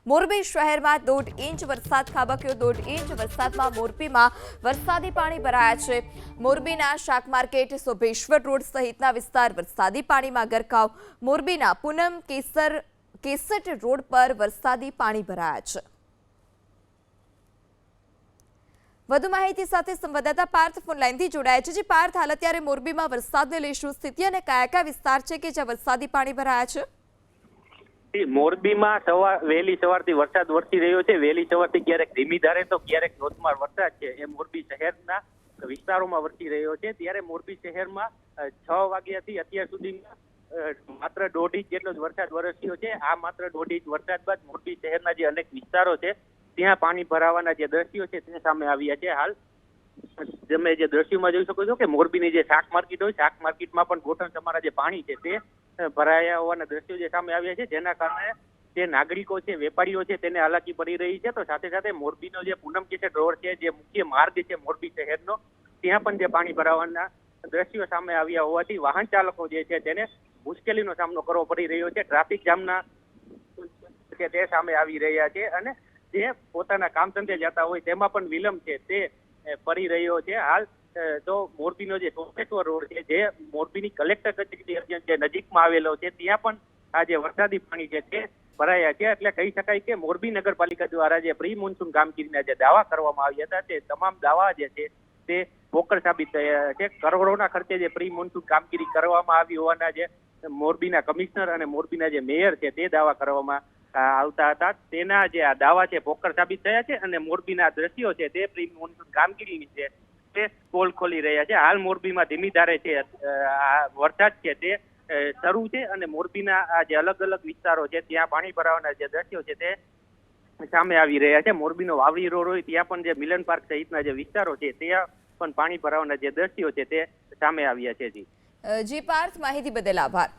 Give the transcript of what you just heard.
મોરબી શહેરમાં 1.5 ઇંચ વરસાદ ખાબક્યો। 1.5 ઇંચ વરસાદમાં મોરબીમાં વરસાદી પાણી ભરાયા છે। મોરબીના શાક માર્કેટ, શોભેશ્વર રોડ સહિતના વિસ્તાર વરસાદી પાણીમાં ગરકાવ। મોરબીના પૂનમ કેસટ રોડ પર વરસાદી પાણી ભરાયા છે। વધુ માહિતી સાથે સંવાદદાતા પાર્થ ફોન લાઈનથી જોડાયા છે। જે પાર્થ, હાલ અત્યારે મોરબીમાં વરસાદને લઈ શું સ્થિતિ અને કયા કયા વિસ્તાર છે કે જ્યાં વરસાદી પાણી ભરાયા છે? મોરબીમાં વહેલી સવારથી વરસાદ વરસી રહ્યો છે। વહેલી સવારથી ક્યારેક ધીમી ધારે તો ક્યારેક ધોધમાર વરસાદ છે એ મોરબી શહેરના વિસ્તારોમાં વરસી રહ્યો છે। ત્યારે મોરબી શહેરમાં 6 વાગ્યાથી અત્યાર સુધીમાં માત્ર 1.5 ઇંચ જેટલો જ વરસાદ વરસ્યો છે। આ માત્ર 1.5 ઇંચ વરસાદ બાદ મોરબી શહેરના જે અનેક વિસ્તારો છે ત્યાં પાણી ભરાવાના જે દ્રશ્યો છે તે સામે આવ્યા છે। હાલ તમે જે દ્રશ્યોમાં જોઈ શકો છો કે મોરબીની જે શાક માર્કેટ હોય, શાક માર્કેટમાં પણ ગોઠણ તમારા જે પાણી છે તે ભરાયા હોવાના દ્રશ્યો જે સામે આવ્યા છે, જેના કારણે જે નાગરિકો છે, વેપારીઓ છે તેને હાલાકી પડી રહી છે। તો સાથે સાથે મોરબીનો જે પૂનમ કેસટ રોડ છે, જે મુખ્ય માર્ગ છે મોરબી શહેરનો, ત્યાં પણ જે પાણી ભરાવાના દ્રશ્યો સામે આવ્યા હોવાથી વાહન ચાલકો જે છે તેને મુશ્કેલીનો સામનો કરવો પડી રહ્યો છે। ટ્રાફિક જામના તે સામે આવી રહ્યા છે અને જે પોતાના કામ ધંધે જતા હોય તેમાં પણ વિલંબ છે તે પડી રહ્યો છે। હાલ તો મોરબીનો જે શોભેશ્વર રોડ છે, જે મોરબીની કલેક્ટર કચેરી જે નજીકમાં આવેલો છે, ત્યાં પણ આ જે વરસાદી પાણી છે તે ભરાયા છે। એટલે કહી શકાય કે મોરબી નગરપાલિકા દ્વારા જે પ્રી મોન્સૂન કામગીરીના જે દાવા કરવામાં આવ્યા હતા તે તમામ દાવા જે છે તે પોકળ સાબિત થયા છે। કરોડોના ખર્ચે જે પ્રી મોન્સૂન કામગીરી કરવામાં આવી હોવાના જે મોરબીના કમિશનર અને મોરબીના જે મેયર છે તે દાવા કરવામાં આવતા હતા, તેના જે આ દાવા છે પોકળ સાબિત થયા છે અને મોરબીના દ્રશ્યો છે તે પ્રી મોન્સૂન કામગીરીની છે તે પોલ ખોલી રહ્યા છે। હાલ મોરબીમાં ધીમી ધારે છે આ વરસાદ છે તે શરૂ છે અને મોરબીના આ જે અલગ અલગ વિસ્તારો છે ત્યાં પાણી ભરાવાના જે દ્રશ્યો છે તે સામે આવી રહ્યા છે। મોરબીનો વાવડી રોડ હોય ત્યાં પણ જે મિલન પાર્ક સહિતના જે વિસ્તારો છે ત્યાં પણ પાણી ભરાવાના જે દ્રશ્યો છે તે સામે આવ્યા છે। જી પાર્થ, માહિતી બદલ આભાર।